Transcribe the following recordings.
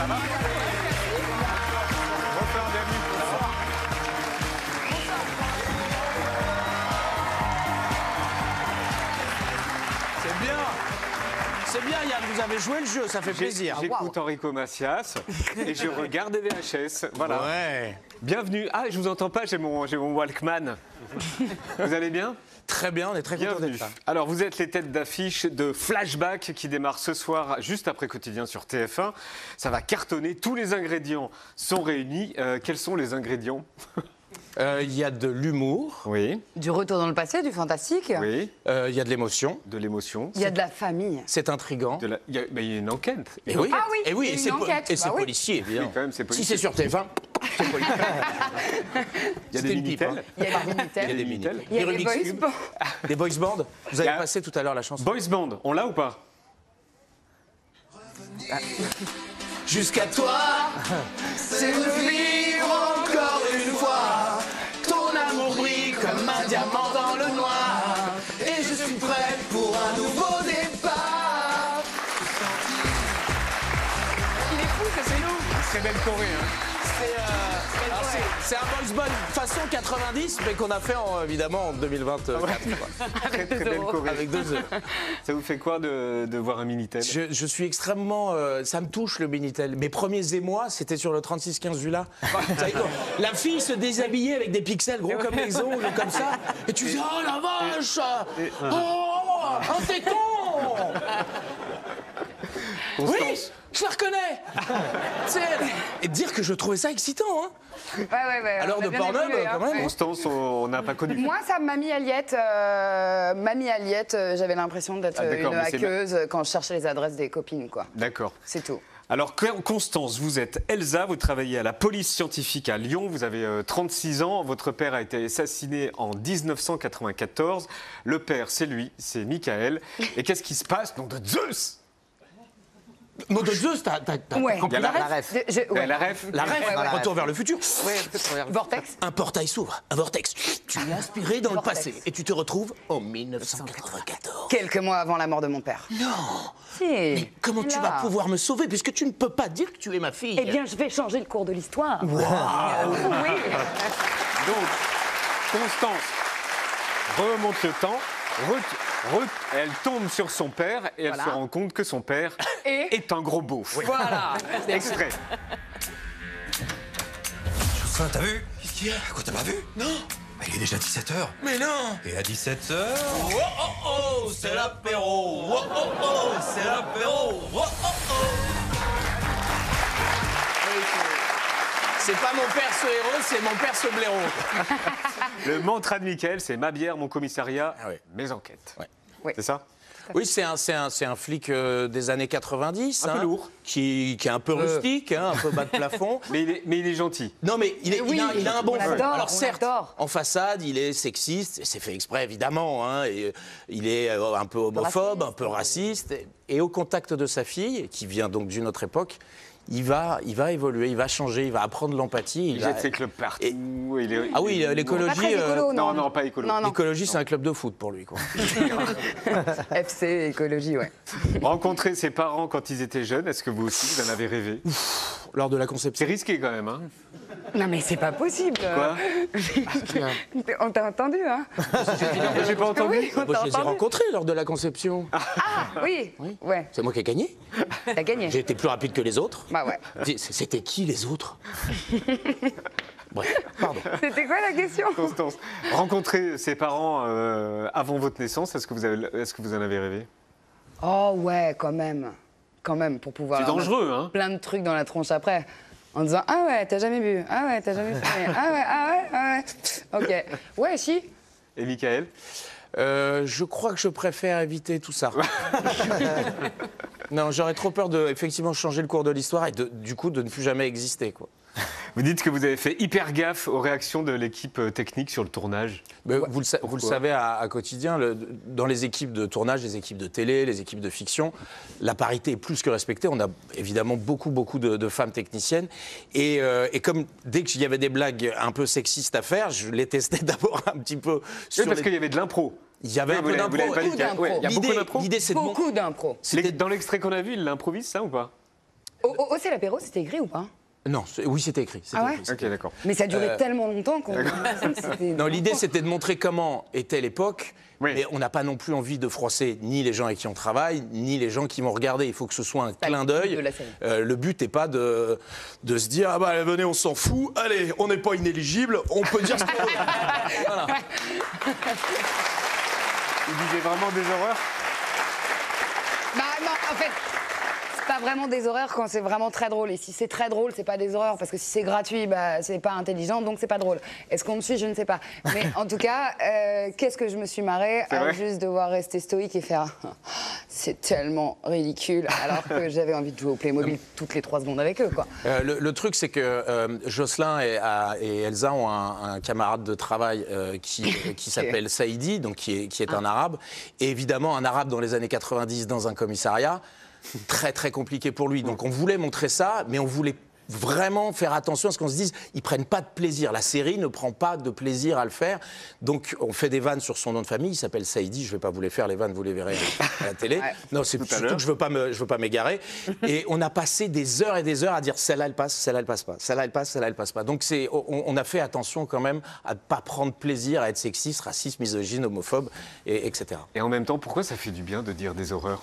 va? Bonsoir, bienvenue. C'est bien. C'est bien, Yann, vous avez joué le jeu, ça fait plaisir. J'écoute Enrico Macias et je regarde des VHS. Voilà. Ouais. Bienvenue. Ah, je vous entends pas, j'ai mon Walkman. Vous allez bien? Très bien, on est très contents Bienvenue. d'être là. Alors, vous êtes les têtes d'affiche de Flashback qui démarre ce soir, juste après Quotidien sur TF1. Ça va cartonner, tous les ingrédients sont réunis. Quels sont les ingrédients? Il y a de l'humour, Oui, Du retour dans le passé, du fantastique. oui, il y a de l'émotion, de l'émotion. Il y a de la famille. c'est intriguant. Il y a une enquête. Et oui, Ah oui, et oui, il y a et une c'est enquête, et c'est bah oui. policier, évidemment. Oui, quand même, c'est Si policier. c'est sur TF1, c'est policier. Il y a C'était des une pipe, Minitel. hein. Il y a des Il y a Minitel. des Minitel. Minitel. Il y a Des des Rubik's boys Cube. bands. Des boys bands. Vous Il y avez a- passé tout à l'heure la chanson. Boys Band, on l'a ou pas? Jusqu'à toi, c'est de vivre encore une fois. Ton amour brille comme un diamant dans le noir. Et je suis prêt pour un nouveau départ. Il est fou, c'est nous. Très belle Corée, hein. C'est un boys band façon 90, mais qu'on a fait évidemment en 2024. Très belle Corée. Avec 2 heures. Ça vous fait quoi de voir un Minitel? Je suis extrêmement. Ça me touche le Minitel. Mes premiers émois, c'était sur le 3615 Vula. Vous savez quoi, la fille se déshabillait avec des pixels gros comme les ongles, comme ça. Et tu dis, oh la vache! Oh, un téton! Oui, je la reconnais! C'est elle. Et dire que je trouvais ça excitant, hein? Ouais. À l'heure on a de bien Pornhub, évolué, hein. quand même. Ouais. Constance, on n'a pas connu. Moi, ça, Mamie Aliette, j'avais l'impression d'être Ah, d'accord, une mais c'est hackeuse quand je cherchais les adresses des copines, quoi. D'accord. C'est tout. Alors, Constance, vous êtes Elsa, vous travaillez à la police scientifique à Lyon, vous avez 36 ans, votre père a été assassiné en 1994. Le père, c'est lui, c'est Michael. Et qu'est-ce qui se passe? Nom de Zeus! Nom de Zeus, t'as Ouais. compris Il y a la la ref. Ouais. La ref? La ref, Ouais, ouais. Retour vers le futur. Vortex. Un portail s'ouvre, un vortex. Tu es inspiré dans le Vortex. passé et tu te retrouves en 1994. Quelques mois avant la mort de mon père. Non. Si. Mais comment tu Là. vas pouvoir me sauver puisque tu ne peux pas dire que tu es ma fille? Eh bien, je vais changer le cours de l'histoire. Oui. Donc, Constance remonte le temps, elle tombe sur son père et elle Voilà. se rend compte que son père Et est un gros beauf. voilà. Extrait. Ça, t'as vu? Qu'est-ce qu'il y a? Quoi, t'as pas vu? Non. Bah, il est déjà 17h. Mais non. Et à 17h... Oh oh oh, c'est l'apéro. Oh oh oh, c'est l'apéro. Oh oh oh. C'est pas mon père ce héros, c'est mon père ce blaireau. Le mantra de Michael, c'est ma bière, mon commissariat, Ah ouais. mes enquêtes. Ouais. Oui. C'est ça? Oui, c'est un flic des années 90. Un peu lourd. Qui est un peu rustique, hein, un peu bas de plafond. Mais il est gentil. Non, mais Oui, il a un bon on fond. l'adore, Alors on certes, l'adore. en façade, il est sexiste, et c'est fait exprès évidemment, hein, et il est un peu homophobe, un peu raciste, et au contact de sa fille, qui vient donc d'une autre époque, il va évoluer, il va changer, il va apprendre l'empathie. Il jette ses clubs partout. Ah oui, Pas l'écologie, très écolo, non, pas écolo. Non, non. l'écologie, c'est un club de foot pour lui, quoi. FC, écologie, ouais. Rencontrer ses parents quand ils étaient jeunes, est-ce que vous aussi, vous en avez rêvé? Lors de la C'est conception. risqué quand même, hein? Non, mais c'est pas possible. Quoi? On t'a entendu, hein? J'ai pas entendu. Oui, on Moi, t'a je les ai entendu. rencontrés lors de la conception. Ah, oui. Ouais, C'est moi qui ai gagné. t'as gagné. J'ai été plus rapide que les autres. Bah ouais. C'était qui les autres? Bref, pardon. C'était quoi la question? Constance, rencontrer ses parents avant votre naissance, est-ce que vous en avez rêvé? Oh ouais, quand même. Quand même, pour pouvoir... C'est leur dangereux, mettre hein? Plein de trucs dans la tronche après. En disant, ah ouais, t'as jamais bu. Ah ouais, t'as jamais fumé. Ah ouais. Ok. Ouais, si. Et Michael? Je crois que je préfère éviter tout ça. Non, j'aurais trop peur de effectivement changer le cours de l'histoire et du coup de ne plus jamais exister, quoi. Vous dites que vous avez fait hyper gaffe aux réactions de l'équipe technique sur le tournage. Mais vous le Pourquoi savez à quotidien, dans les équipes de tournage, les équipes de télé, les équipes de fiction, la parité est plus que respectée. On a évidemment beaucoup de femmes techniciennes. Et comme dès qu'il y avait des blagues un peu sexistes à faire, je les testais d'abord un petit peu sur Oui, parce qu'il y avait de l'impro. Il y avait un peu d'impro. Vous l'avez pas dit, Beaucoup d'impro. ouais, il y a beaucoup d'impro. L'idée, c'est de Beaucoup d'impro. Dans l'extrait qu'on a vu, il l'improvise, ça ou pas? Oh, c'est l'apéro, c'était écrit ou pas? Non, oui, c'était écrit. Ah ouais? Ok, d'accord. Mais ça durait tellement longtemps qu'on... Non, l'idée, c'était de montrer comment était l'époque, Oui. mais on n'a pas non plus envie de froisser ni les gens avec qui on travaille, ni les gens qui vont regarder. Il faut que ce soit un clin d'œil. de la série. Le but n'est pas de se dire « Ah bah venez, on s'en fout, allez, on n'est pas inéligible, on peut dire ce qu'on veut. » Voilà. Il disait vraiment des horreurs? Bah non, en fait, c'est pas vraiment des horreurs quand c'est vraiment très drôle. Et si c'est très drôle, c'est pas des horreurs. Parce que si c'est gratuit, bah, c'est pas intelligent, donc c'est pas drôle. Est-ce qu'on me suit? Je ne sais pas. Mais en tout cas, qu'est-ce que je me suis marrée à vrai juste devoir rester stoïque et faire c'est tellement ridicule, alors que j'avais envie de jouer au Playmobil toutes les 3 secondes avec eux, quoi. Le truc, c'est que Jocelyn et Elsa ont un camarade de travail qui s'appelle Saïdi, donc qui est un arabe. Et évidemment, un arabe dans les années 90 dans un commissariat, très très compliqué pour lui. Donc on voulait montrer ça, mais on voulait vraiment faire attention à ce qu'on se dise, ils prennent pas de plaisir. La série ne prend pas de plaisir à le faire. Donc on fait des vannes sur son nom de famille. Il s'appelle Saïdi. Je vais pas vous les faire les vannes, vous les verrez à la télé. Ouais. Non, c'est surtout que je veux pas m'égarer. Et on a passé des heures et des heures à dire celle-là elle passe, celle-là elle passe pas, celle-là elle passe, celle-là elle passe pas. Donc on a fait attention quand même à ne pas prendre plaisir à être sexiste, raciste, misogyne, homophobe, etc. Et en même temps, pourquoi ça fait du bien de dire des horreurs?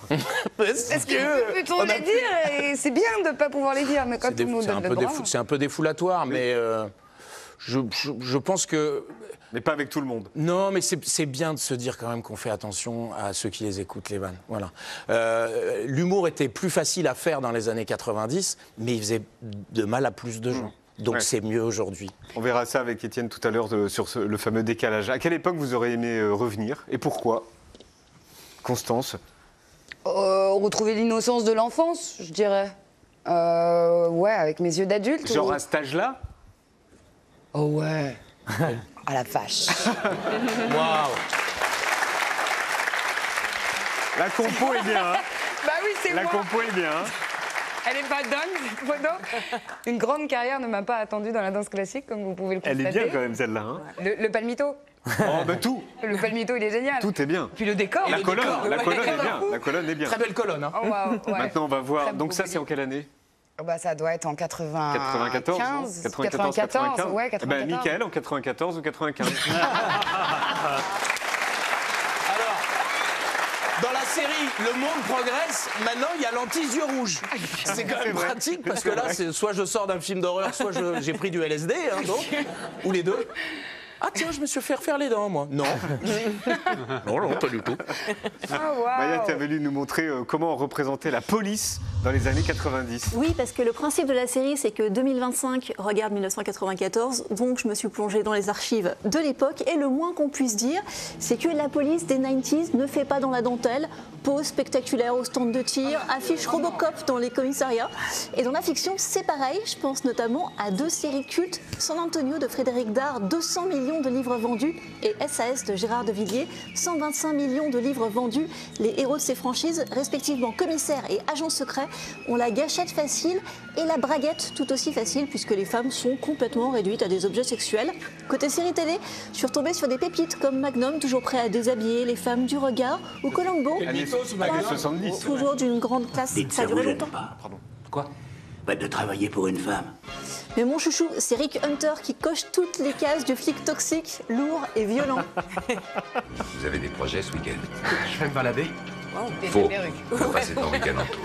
Parce que Plutôt on a les dire, et c'est bien de ne pas pouvoir les dire, mais quand tout le monde donne le droit... c'est un peu défoulatoire, mais je pense que... Mais pas avec tout le monde. Non, mais c'est bien de se dire quand même qu'on fait attention à ceux qui les écoutent, les vannes. Voilà. L'humour était plus facile à faire dans les années 90, mais il faisait de mal à plus de gens. Donc Ouais. c'est mieux aujourd'hui. On verra ça avec Étienne tout à l'heure sur le fameux décalage. À quelle époque vous auriez aimé revenir et pourquoi? Constance? Retrouver l'innocence de l'enfance, je dirais. Ouais, avec mes yeux d'adulte. Genre ou- à cet âge-là? Oh ouais. À la vache. Waouh. La compo est bien, hein? Bah oui, c'est La moi. compo est bien, hein? Elle est pas dingue, cette photo. Une grande carrière ne m'a pas attendue dans la danse classique, comme vous pouvez le constater. Elle est bien quand même celle-là, hein? Le palmito. Oh, bah tout! Le palmito, il est génial. Tout est bien. Puis le décor. La colonne est décor. bien. La colonne est bien. Très belle colonne. Hein. Oh, waouh, ouais. Maintenant, on va voir. Très Donc beau ça, c'est en body. quelle année? Oh, bah, ça doit être en 95. 94, non 94, Ouais, Eh 94. ben, Michael en 94 ou 95? Alors, dans la série Le Monde Progresse, maintenant il y a l'anti-yeux rouge. C'est quand même pratique parce que là, c'est soit je sors d'un film d'horreur, soit j'ai pris du LSD, hein, donc, ou les deux. Ah tiens, je me suis fait refaire les dents, moi. Non. Non, pas du tout. Oh, waouh. Maya, tu avais voulu nous montrer comment on représentait la police dans les années 90. Oui, parce que le principe de la série, c'est que 2025 regarde 1994, donc je me suis plongée dans les archives de l'époque, et le moins qu'on puisse dire, c'est que la police des 90s ne fait pas dans la dentelle, pose spectaculaire au stand de tir, affiche Robocop dans les commissariats. Et dans la fiction, c'est pareil, je pense notamment à 2 séries cultes, San Antonio de Frédéric Dard, 200 millions de livres vendus, et SAS de Gérard de Villiers, 125 millions de livres vendus. Les héros de ces franchises, respectivement commissaires et agents secrets, ont la gâchette facile et la braguette tout aussi facile, puisque les femmes sont complètement réduites à des objets sexuels. Côté série télé, je suis retombée sur des pépites comme Magnum, toujours prêt à déshabiller les femmes du regard, ou Columbo, Années 70. toujours d'une grande classe. Dites, Ça a ça vous duré gêne longtemps. pas Quoi? Pas de travailler pour une femme. Mais mon chouchou, c'est Rick Hunter qui coche toutes les cases du flic toxique, lourd et violent. Vous avez des projets ce week-end? Je vais me balader. Des Faux. perruques. On va passer ton week-end en tour.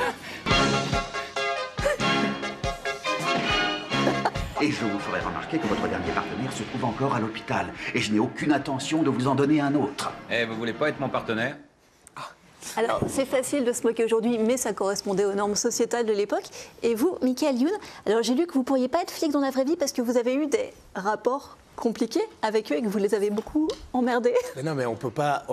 Et je vous ferai remarquer que votre dernier partenaire se trouve encore à l'hôpital. Et je n'ai aucune intention de vous en donner un autre. Eh, vous voulez pas être mon partenaire? Alors, c'est facile de se moquer aujourd'hui, mais ça correspondait aux normes sociétales de l'époque. Et vous, Michael Youn, alors j'ai lu que vous pourriez pas être flic dans la vraie vie parce que vous avez eu des rapports compliqués avec eux et que vous les avez beaucoup emmerdés. Mais non, mais on peut pas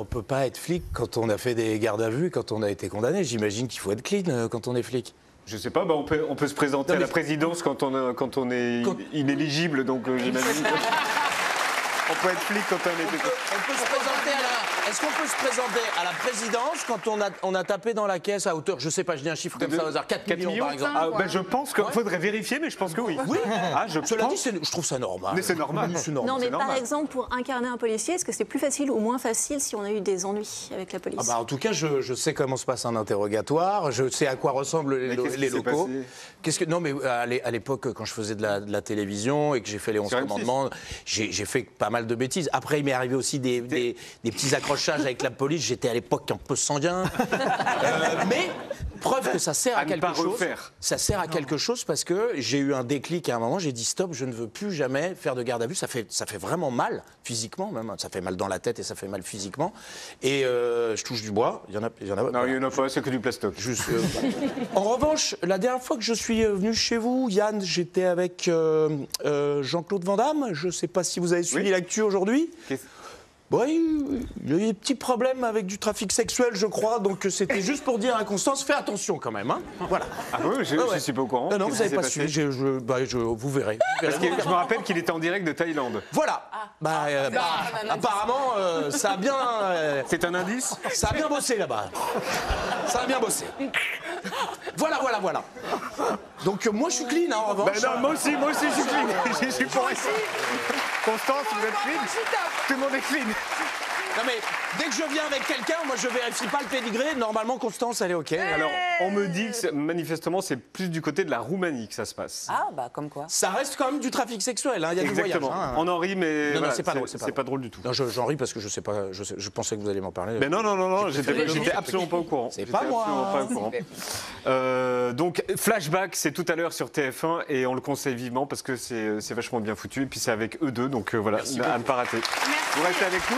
être flic quand on a fait des gardes à vue, quand on a été condamné. J'imagine qu'il faut être clean quand on est flic. Je sais pas, bah on peut se présenter à la présidence quand on est inéligible, donc j'imagine qu'on peut être flic quand on est... On peut se présenter à la Est-ce qu'on peut se présenter à la présidence quand on a tapé dans la caisse à hauteur, je sais pas, je dis un chiffre comme ça au hasard, 4 millions par exemple. Ah, ben, je pense qu'il faudrait vérifier, mais je pense que oui. Oui. Ah, je Cela pense. dit, je trouve ça normal. Mais c'est normal. C'est normal. Non, mais c'est par normal. exemple, pour incarner un policier, est-ce que c'est plus facile ou moins facile si on a eu des ennuis avec la police? Ah bah, en tout cas, je sais comment se passe un interrogatoire, je sais à quoi ressemblent qu'est-ce qui les s'est locaux. passé Non, mais à l'époque, quand je faisais de la télévision et que j'ai fait les 11 Sur M6. commandements, j'ai fait pas mal de bêtises. Après, il m'est arrivé aussi des petits accrochages avec la police. J'étais à l'époque un peu sanguin. Mais preuve que ça sert à ne quelque pas chose. refaire. Ça sert à quelque chose parce que j'ai eu un déclic à un moment. J'ai dit stop, je ne veux plus jamais faire de garde à vue. Ça fait vraiment mal, physiquement même. Ça fait mal dans la tête et ça fait mal physiquement. Et je touche du bois. Il y en a. Non, il n'y en a pas, c'est que du plastoc. Juste, en revanche, la dernière fois que je suis venu chez vous, Yann, j'étais avec Jean-Claude Van Damme. Je ne sais pas si vous avez suivi l'actu aujourd'hui. Oui, il y a eu des petits problèmes avec du trafic sexuel, je crois. Donc c'était juste pour dire à Constance, fais attention quand même. Hein. Voilà. Ah oui, je ne suis pas au courant. Non, vous Qu'est-ce n'avez qui pas s'est suivi. passé Vous verrez. Parce que je me rappelle qu'il était en direct de Thaïlande. Voilà. Apparemment, ça a bien. C'est un indice? Ça a bien bossé là-bas. Ça a bien bossé. Voilà. Donc moi je suis clean, hein, en revanche. Ben non, moi aussi je suis clean. Je suis pour ici. Constance, vous êtes clean? Tout le monde est clean. Non mais dès que je viens avec quelqu'un, moi je vérifie pas le pédigré. Normalement Constance elle est ok. Alors on me dit que manifestement c'est plus du côté de la Roumanie que ça se passe. Ah bah comme quoi. Ça reste quand même du trafic sexuel. Hein. Il y a du voyage. Exactement. Hein. On en rit, mais Non, voilà, c'est pas drôle. c'est pas drôle du tout. Non, j'en ris parce que je sais pas. Je pensais que vous alliez m'en parler. Mais non, j'étais absolument pas au courant. C'est pas moi. Pas au courant. Donc Flashback, c'est tout à l'heure sur TF1 et on le conseille vivement parce que c'est vachement bien foutu et puis c'est avec eux deux, donc voilà, à ne pas rater. Merci. Vous restez avec nous.